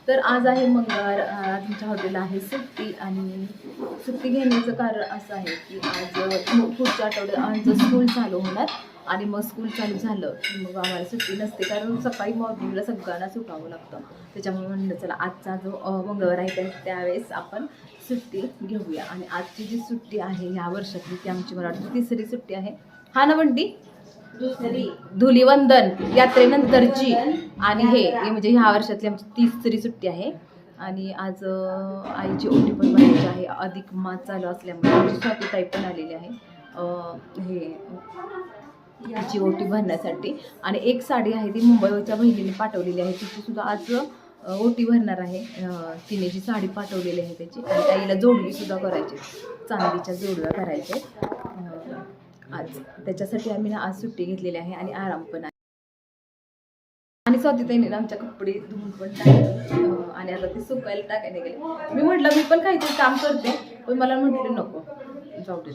तर आज आहे मंगळवार, आज आमच्या हॉटेलला आहे सुट्टी. आणि सुट्टी घेण्याचं कारण असं आहे की आज पुढच्या आठवड्यात आमचं स्कूल चालू होणार आणि मग स्कूल चालू झालं की मग आम्हाला सुट्टी नसते, कारण सकाळी मॉर्निंगला सगळ्यांनाच उठावं लागतं. त्याच्यामुळे म्हणलं चला आजचा जो मंगळवार आहे त्यावेळेस आपण सुट्टी घेऊया. आणि आजची जी सुट्टी आहे ह्या वर्षातली ती आमची मला वाटतं तिसरी सुट्टी आहे. हा ना बंटी? धुलीवंदन यात्रेनंतरची. आणि हे म्हणजे ह्या वर्षातली आमची तिसरी सुट्टी आहे. आणि आज आईची ओटी पण भरायची आहे. अधिक मास चालू असल्यामुळे आमची स्वातीताई पण आलेली आहे हे तिची ओटी भरण्यासाठी. आणि एक साडी आहे ती मुंबईच्या बहिणीने पाठवलेली आहे, तिची सुद्धा आज ओटी भरणार आहे. तिने जी साडी पाठवलेली आहे त्याची. आणि आईला जोडवी सुद्धा करायची, चांदीच्या जोडव्या करायच्या आज. त्याच्यासाठी आम्ही ना आज सुट्टी घेतलेली आहे आणि आराम पण आहे. आणि स्वातीताईने आमच्या कपडे धुवून पण टाकले आणि आता ते सुकायला टाकायला गेले. मी म्हटलं मी पण काहीतरी काम करते, पण मला म्हटलं नको जाऊ दे,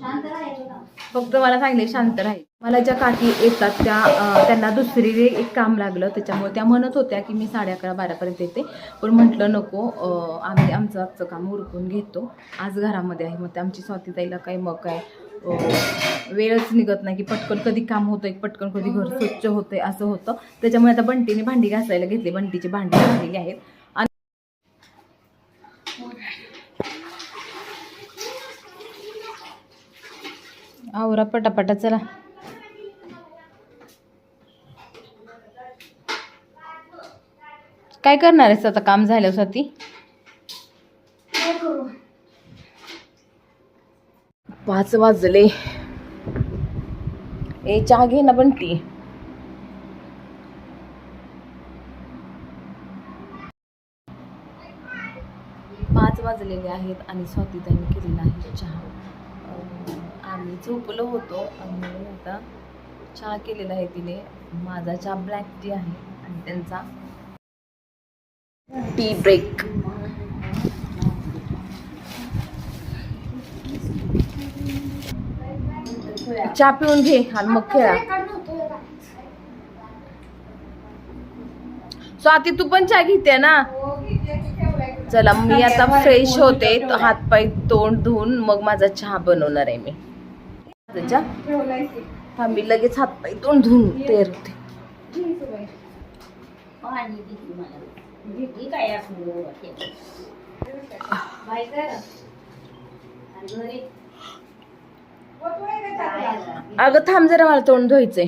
फक्त मला सांगितले शांत राहील. मला ज्या काकी येतात त्यांना दुसरी एक काम लागलं, त्याच्यामुळे त्या म्हणत होत्या की मी 11:30-12 येते, पण म्हटलं नको, आम्ही आजचं काम उरकून घेतो. आज घरामध्ये आहे. मग ते आमची स्वातीताईला काय मग काय वेळच निघत नाही की पटकन कधी काम होतं, पटकन कधी घर स्वच्छ होतंय, असं होतं. त्याच्यामुळे आता बंटीने भांडी घासायला घेतली. बंटीची भांडी झालेली आहेत. आणि आवरा पटापटा चला. काय करणार आहेस आता काम झाल्यावर स्वाती? 5 वाजले. ए चहा घे ना बंटी. पाच वाजलेले आहेत आणि स्वातीताईने केलेला आहे चहा. आम्ही झोपलो होतो आणि आता चहा केलेला आहे तिने. माझा चहा ब्लॅक टी आहे आणि त्यांचा टी ब्रेक. चहा पिऊन घे आणि मग खेळा. स्वाती तू पण चहा घेते ना? चला मी आता फ्रेश होते, हातपाय तोंड धुवून मग माझा चहा बनवणार आहे मी. हा मी लगेच हातपाय तोंड धुवून तयार होते. अगं थांब जरा, मला तोंड धुवायचंय.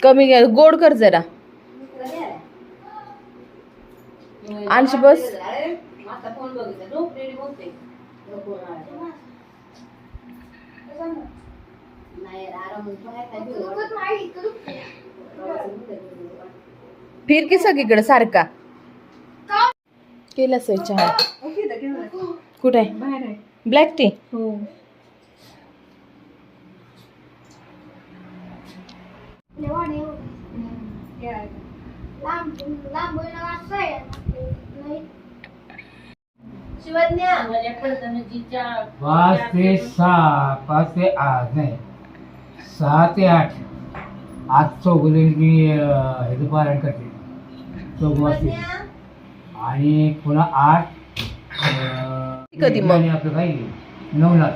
कमी गोड कर जरा. अंश बस. फिर की सगळीकडे सारखा केला चहा. कुठे आहे ब्लॅक टी? हो. शिवन्या 5 ते 6, 5 ते 8 नाही 6 ते 8. आज चौगुले मी हे पारायण करते 4 वाजते आणि पुन्हा 8 कधी मग आपलं काही 9ला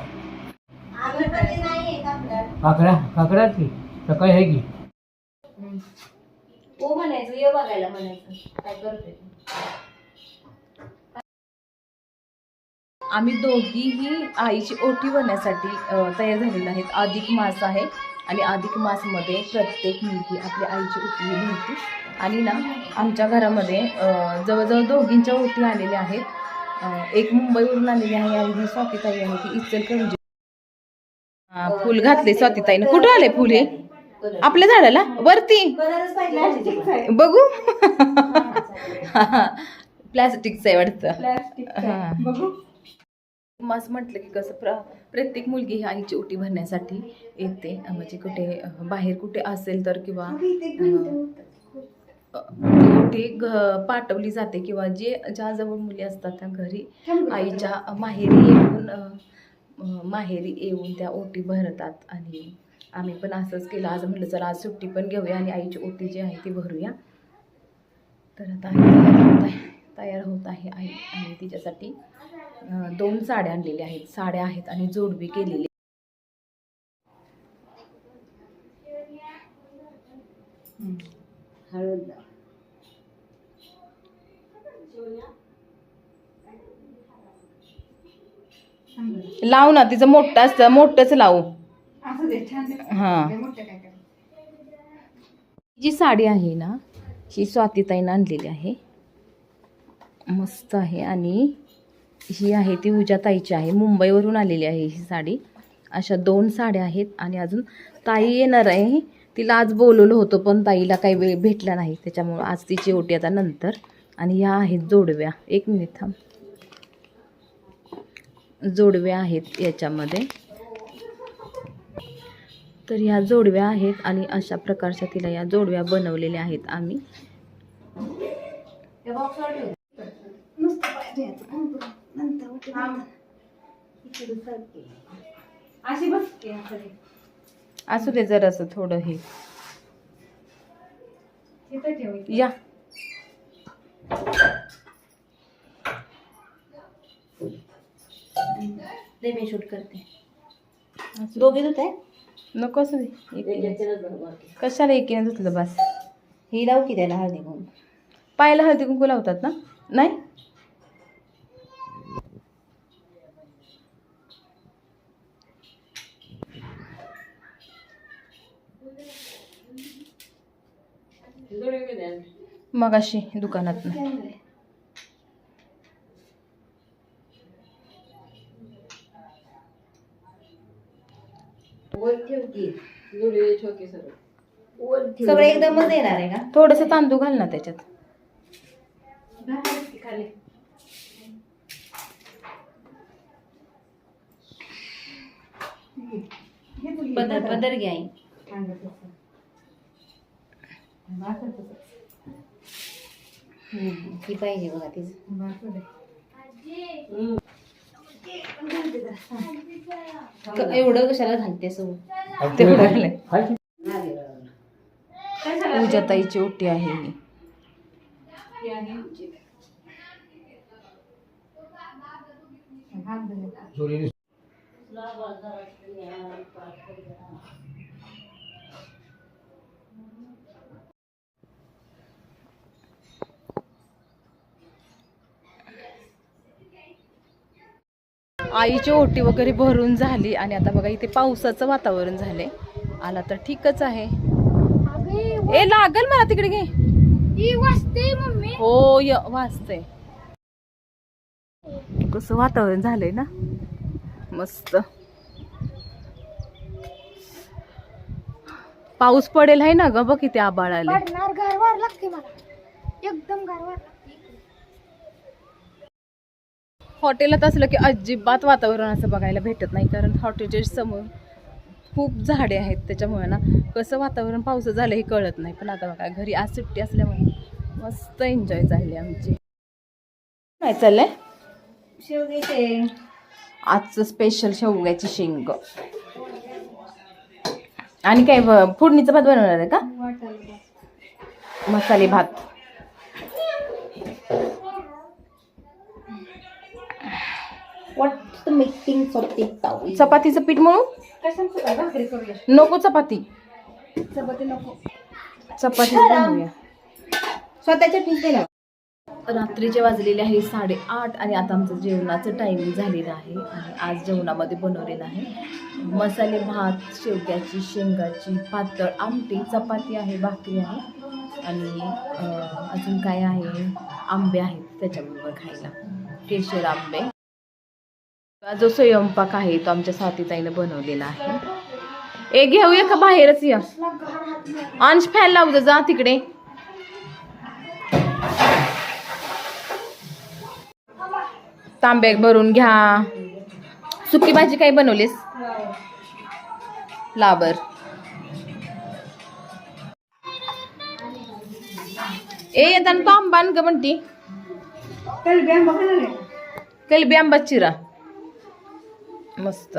काकडा की सकाळी आहे की ओ म्हणायचं, ये बघायला म्हणायचं काय करते. आम्ही दोघीही आईची ओटी भरण्यासाठी तयार झालेलो आहेत. अधिक मास आहे आणि अधिक मासमध्ये प्रत्येक मुलगी आपल्या आईची ओटी भरते. आणि ना आमच्या घरामध्ये जवळजवळ दोघींच्या ओटी आलेल्या आहेत. एक मुंबईवरून आलेली आहे आणि ही स्वातीताई आहे ती इचलकरंजी. फुल घातले स्वातीताईने. कुठं आले फुल? हे आपल्या झाडाला वरती बघू. प्लॅस्टिकचं आहे वाटतं. बघू. मास म्हटलं की कसं प्रत्येक मुलगी ही आईची ओटी भरण्यासाठी येते. म्हणजे कुठे बाहेर कुठे असेल तर किंवा ओटी पाठवली जाते किंवा ज्याजवळ मुली असतात त्या घरी आईच्या माहेरी येऊन त्या ओटी भरतात. आणि आम्ही पण असंच केलं. आज म्हटलं चला आज सुट्टी पण घेऊया आणि आईची ओटी जी आहे ती भरूया. तर आता तयार होत आहे आई आणि तिच्यासाठी 2 साड्या आणलेल्या आहेत. साड्या आहेत आणि जोडवी केलेली. हळद लाव ना, तिचं मोठं असतं, मोठंच लावू. हा, जी साडी आहे ना ही स्वातीताईनं आणलेली आहे, मस्त आहे. आणि ही आहे ती उजाताईची आहे, मुंबईवरून आलेली आहे ही साडी. अशा 2 साड्या आहेत आणि अजून ताई येणार आहे. तिला आज बोलवलं होतं पण ताईला काही वेळ भेटला नाही, त्याच्यामुळं आज तिची ओटी आता नंतर. आणि ह्या आहेत जोडव्या. 1 मिनिट थांब. जोडव्या आहेत याच्यामध्ये. तर ह्या जोडव्या आहेत आणि अशा प्रकारच्या तिला या जोडव्या बनवलेल्या आहेत आम्ही. असू दे जरासं थोडं हे या. मी शूट करते. दोघे धुत आहे नको असू दे. कशाला एकीने धुतलं बस. ही लावू की त्याला हळदी म्हणून. पायाला हळदी कुंकू लावतात ना? नाही, मग अशी दुकानात ना. सगळं एकदमच येणार आहे का? थोडस तांदूळ घाल ना त्याच्यात. पदर घ्या. ही पाहिजे बघा तीच. एवढं कशाला घालते सगळं? तेवढं घालाय. पूजाताईची ओटी आहे ही. जोडीने आईची ओटी वगैरे भरून झाली आणि आता बघा इथे पावसाचं वातावरण झालंय. आला तर ठीकच आहे. ए लागल मला तिकडे घे. हो वाजते. कसं वातावरण झालंय ना मस्त. पाऊस पडेल आहे ना ग. बघ किती आबाळ आले. गारवार लागते मला एकदम गारवार. हॉटेलात असलं की अजिबात वातावरण असं बघायला भेटत नाही, कारण हॉटेलच्या समोर खूप झाडे आहेत, त्याच्यामुळे ना कसं वातावरण पावसाचं झालं हे कळत नाही. पण आता बघा घरी आज सुट्टी असल्यामुळे मस्त एन्जॉय झाली आमची. काय चाललंय? शेवग्याचे आजचं स्पेशल शेवग्याची शेंग. आणि काय फोडणीचा भात बनवणार आहे का? मसाले भात. व्हॉट मेकिंग चपाती. चपातीचं पीठ म्हणून नको. चपाती नको. चपाती बनवूया. स्वतःच्या पीठ ना. रात्रीचे वाजलेले आहे 8:30 आणि आता आमचं जेवणाचं टायमिंग झालेलं आहे. आणि आज जेवणामध्ये बनवलेलं आहे मसाले भात, शेवग्याची शेंगाची पातळ आमटी, चपाती आहे, भाकरी आहे आणि अजून काय आहे, आंबे आहेत त्याच्याबरोबर खायला, केशर आंबे. जो स्वयंपाक आहे तो आमच्या स्वातीताईनं बनवलेला आहे. ए घेऊया का बाहेरच या. अंश फॅन लावू जा तिकडे. तांब्यात भरून घ्या. सुकी भाजी काय बनवलीस? लाबर. ए येताना तो आंबा ग म्हणती. कलबी आंबा चिरा मस्त.